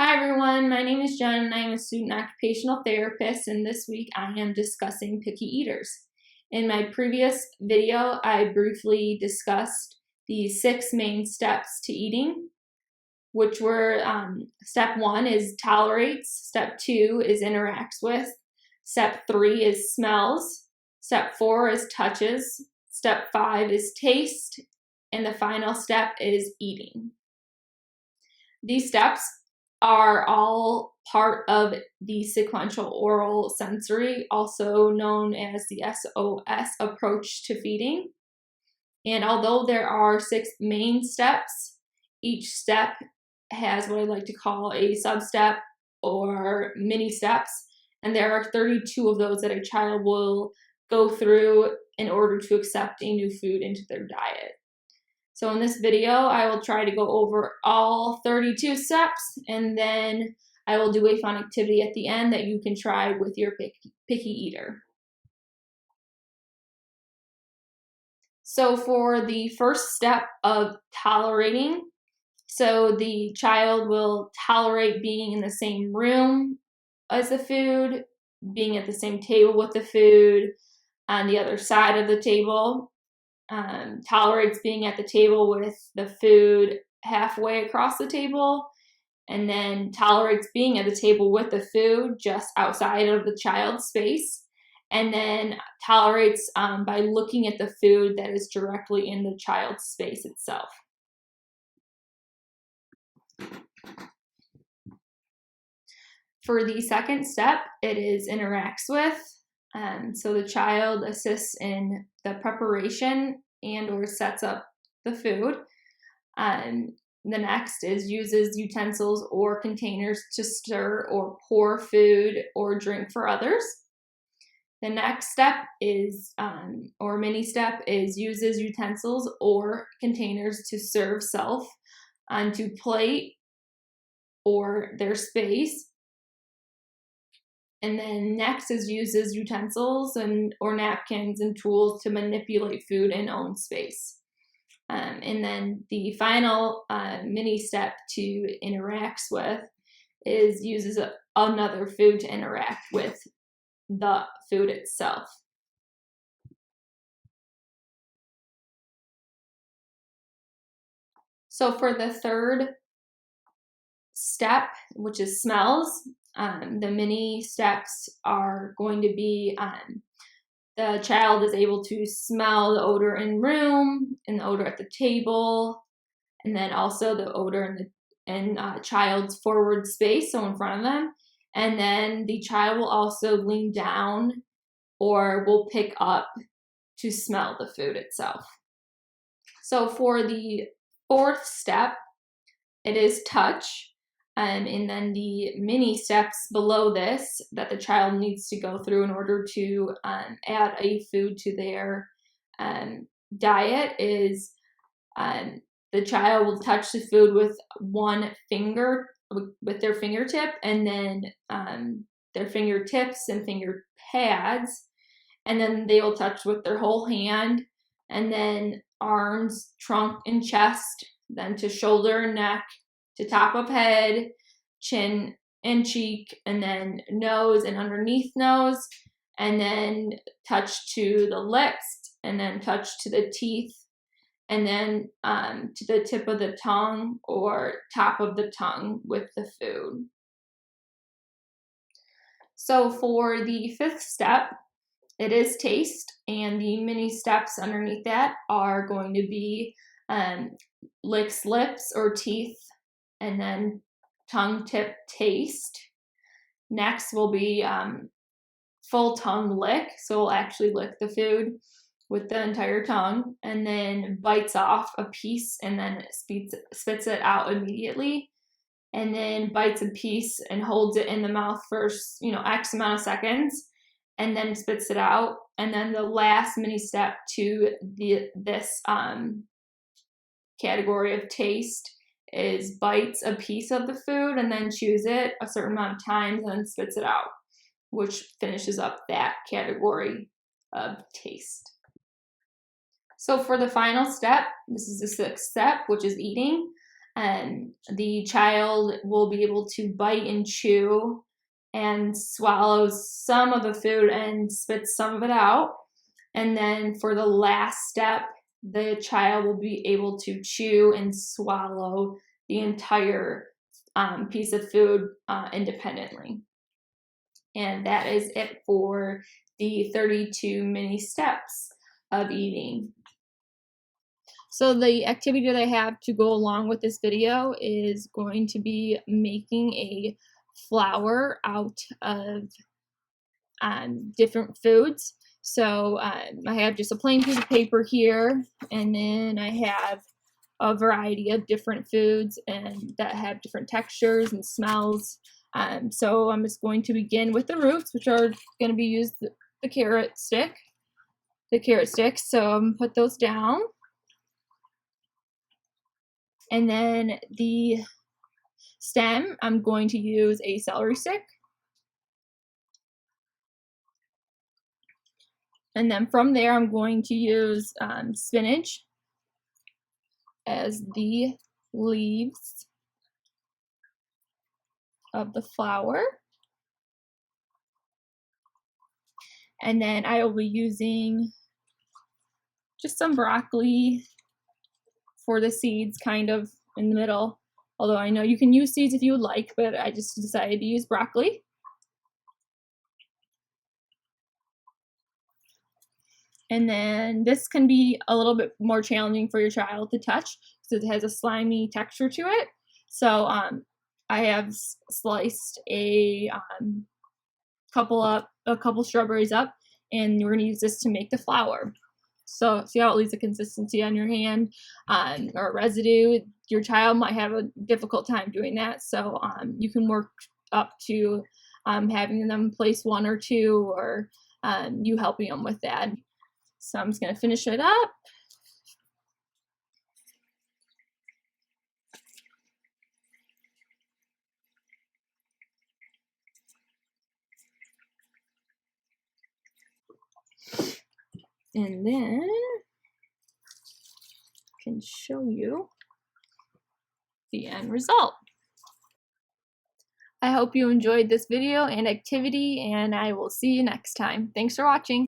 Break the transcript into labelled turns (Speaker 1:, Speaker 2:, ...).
Speaker 1: Hi everyone, my name is Jen and I am a student occupational therapist, and this week I am discussing picky eaters. In my previous video, I briefly discussed the 6 main steps to eating, which were step 1 is tolerates, step 2 is interacts with, step 3 is smells, step 4 is touches, step 5 is taste, and the final step is eating. These steps are all part of the sequential oral sensory, also known as the SOS approach to feeding. And although there are 6 main steps, each step has what I like to call a sub-step or mini steps, and there are 32 of those that a child will go through in order to accept a new food into their diet. So in this video, I will try to go over all 32 steps, and then I will do a fun activity at the end that you can try with your picky eater. So for the first step of tolerating, so the child will tolerate being in the same room as the food, being at the same table with the food, on the other side of the table. Tolerates being at the table with the food halfway across the table, and then tolerates being at the table with the food just outside of the child's space, and then tolerates by looking at the food that is directly in the child's space itself. For the second step, it is interacts with. So the child assists in the preparation and or sets up the food. The next is uses utensils or containers to stir or pour food or drink for others. The next step is, or mini step, is uses utensils or containers to serve self onto plate or their space. And then next is uses utensils or napkins and tools to manipulate food in own space. And then the final mini step to interacts with is uses another food to interact with the food itself. So for the third step, which is smells, the mini steps are going to be the child is able to smell the odor in room and the odor at the table, and then also the odor in child's forward space, so in front of them. And then the child will also lean down or will pick up to smell the food itself. So for the fourth step, it is touch. And then the mini steps below this that the child needs to go through in order to add a food to their diet is the child will touch the food with one finger, with their fingertip, and then their fingertips and finger pads, and then they will touch with their whole hand, and then arms, trunk, and chest, then to shoulder and neck, to top of head, chin and cheek, and then nose and underneath nose, and then touch to the lips, and then touch to the teeth, and then to the tip of the tongue or top of the tongue with the food. So for the fifth step, it is taste, and the mini steps underneath that are going to be licks lips or teeth, and then tongue tip taste. Next will be full tongue lick, so we'll actually lick the food with the entire tongue, and then bites off a piece and then spits it out immediately, and then bites a piece and holds it in the mouth for X amount of seconds, and then spits it out. And then the last mini step to this category of taste is bites a piece of the food and then chews it a certain amount of times and then spits it out, which finishes up that category of taste. So for the final step, this is the sixth step, which is eating. The child will be able to bite and chew and swallow some of the food and spit some of it out. And then for the last step, the child will be able to chew and swallow the entire piece of food independently. And that is it for the 32 mini steps of eating. So the activity that I have to go along with this video is going to be making a flour out of different foods. So I have just a plain piece of paper here, and then I have a variety of different foods and that have different textures and smells. So I'm just going to begin with the roots, which are going to be used the carrot sticks. So I'm going to put those down. And then the stem, I'm going to use a celery stick. And then from there, I'm going to use spinach as the leaves of the flour. And then I will be using just some broccoli for the seeds kind of in the middle. Although I know you can use seeds if you would like, but I just decided to use broccoli. And then this can be a little bit more challenging for your child to touch because it has a slimy texture to it. So I have sliced a couple strawberries up, and we're gonna use this to make the flour. So see how it leaves a consistency on your hand or residue. Your child might have a difficult time doing that, so you can work up to having them place one or two, or you helping them with that. So I'm just going to finish it up. And then I can show you the end result. I hope you enjoyed this video and activity, and I will see you next time. Thanks for watching.